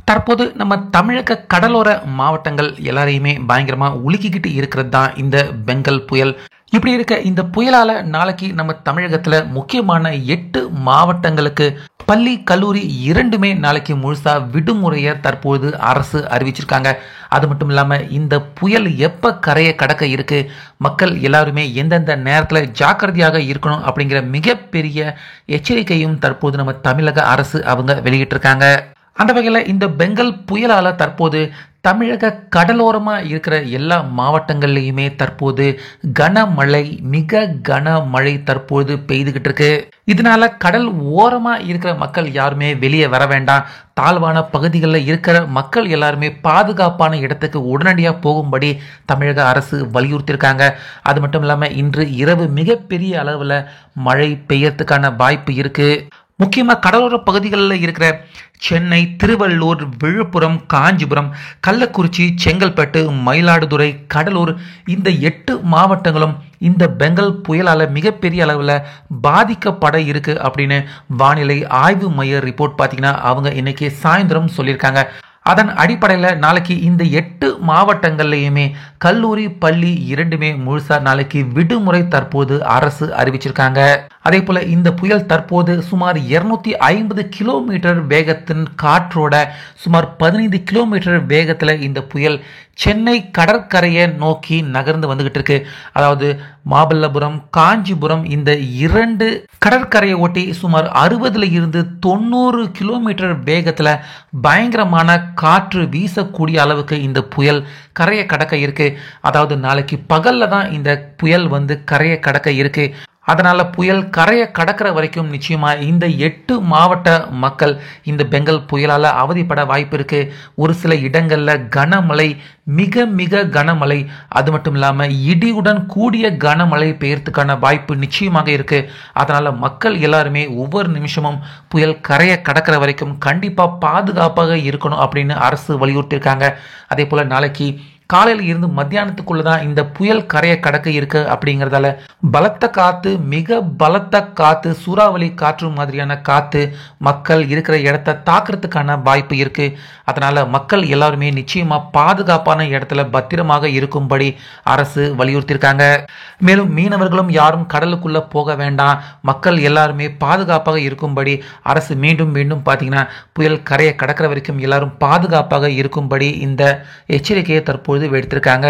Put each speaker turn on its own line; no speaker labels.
தற்போது நம்ம தமிழக கடலோர மாவட்டங்கள் எல்லாரையுமே பயங்கரமா உலுக்கிக்கிட்டு இருக்கிறது தான் இந்த பெங்கல் புயல். இப்படி இருக்க இந்த புயலால நாளைக்கு நம்ம தமிழகத்துல முக்கியமான 8 மாவட்டங்களுக்கு பள்ளி கல்லூரி இரண்டுமே நாளைக்கு முழுசா விடுமுறையை தற்போது அரசு அறிவிச்சிருக்காங்க. அது மட்டும் இல்லாம இந்த புயல் எப்ப கரையை கடக்க இருக்கு, மக்கள் எல்லாருமே எந்தெந்த நேரத்தில் ஜாக்கிரதையாக இருக்கணும் அப்படிங்கிற மிகப்பெரிய எச்சரிக்கையும் தற்போது நம்ம தமிழக அரசு அவங்க வெளியிட்டிருக்காங்க. அந்த வகையில் இந்த பெங்கல் புயலால தற்போது தமிழக கடலோரமா இருக்கிற எல்லா மாவட்டங்கள்லையுமே தற்போது கனமழை, மிக கனமழை தற்போது பெய்துகிட்டு இருக்கு. இதனால கடல் ஓரமா இருக்கிற மக்கள் யாருமே வெளியே வர வேண்டாம். தாழ்வான பகுதிகளில் இருக்கிற மக்கள் எல்லாருமே பாதுகாப்பான இடத்துக்கு உடனடியாக போகும்படி தமிழக அரசு வலியுறுத்தியிருக்காங்க. அது மட்டும் இல்லாமல் இன்று இரவு மிகப்பெரிய அளவில் மழை பெய்யறதுக்கான வாய்ப்பு இருக்கு. முக்கியமாக கடலோர பகுதிகளில் இருக்கிற சென்னை, திருவள்ளூர், விழுப்புரம், காஞ்சிபுரம், கள்ளக்குறிச்சி, செங்கல்பட்டு, மயிலாடுதுறை, கடலூர் இந்த 8 மாவட்டங்களும் இந்த பெங்கல் புயலால் மிகப்பெரிய அளவில் பாதிக்கப்பட இருக்கு அப்படின்னு வானிலை ஆய்வு மைய ரிப்போர்ட் பார்த்தீங்கன்னா அவங்க இன்னைக்கு சாயந்தரம் சொல்லியிருக்காங்க. அதன் அடிப்படையில் நாளைக்கு இந்த 8 மாவட்டங்கள்லையுமே கல்லூரி, பள்ளி இரண்டுமே முழுசா நாளைக்கு விடுமுறை தற்போது அரசு அறிவிச்சிருக்காங்க. அதே போல இந்த புயல் தற்போது சுமார் 250 கிலோமீட்டர் வேகத்தின் காற்றோட சுமார் 15 கிலோமீட்டர் வேகத்தில் இந்த புயல் சென்னை கடற்கரையை நோக்கி நகர்ந்து வந்துகிட்டு இருக்கு. அதாவது மாமல்லபுரம், காஞ்சிபுரம் இந்த 2 கடற்கரையை ஒட்டி சுமார் 60 இருந்து 90 கிலோமீட்டர் வேகத்தில் பயங்கரமான காற்று வீசக்கூடிய அளவுக்கு இந்த புயல் கரையை கடக்க இருக்கு. அதாவது நாளைக்கு பகல்ல தான் இந்த புயல் கரையை கடக்க இருக்கு. அதனால புயல் கரையை கடக்கிற வரைக்கும் நிச்சயமா இந்த 8 மாவட்ட மக்கள் இந்த பெங்கல் புயலால அவதிப்பட வாய்ப்பு இருக்கு. ஒரு சில இடங்கள்ல கனமழை, மிக மிக கனமழை, அது மட்டும் இல்லாம இடியுடன் கூடிய கனமழை பெய்யறதுக்கான வாய்ப்பு நிச்சயமாக இருக்கு. அதனால மக்கள் எல்லாருமே ஒவ்வொரு நிமிஷமும் புயல் கரையை கடக்கிற வரைக்கும் கண்டிப்பா பாதுகாப்பாக இருக்கணும் அப்படின்னு அரசு வலியுறுத்தியிருக்காங்க. அதே போல நாளைக்கு காலையில் இருந்து மத்தியானத்துக்குள்ள தான் இந்த புயல் கரையை கடக்க இருக்கு. அப்படிங்கிறதால பலத்த காத்து, மிக பலத்த காத்து, சூறாவளி காற்று மாதிரியான காத்து மக்கள் இருக்கிற இடத்த தாக்குறதுக்கான வாய்ப்பு இருக்கு. அதனால மக்கள் எல்லாருமே நிச்சயமா பாதுகாப்பான இடத்துல பத்திரமாக இருக்கும்படி அரசு வலியுறுத்தியிருக்காங்க. மேலும் மீனவர்களும் யாரும் கடலுக்குள்ள போக வேண்டாம், மக்கள் எல்லாருமே பாதுகாப்பாக இருக்கும்படி அரசு மீண்டும் மீண்டும் பார்த்தீங்கன்னா புயல் கரையை கடக்கிற வரைக்கும் எல்லாரும் பாதுகாப்பாக இருக்கும்படி இந்த எச்சரிக்கையை தற்போது எடுத்திருக்காங்க.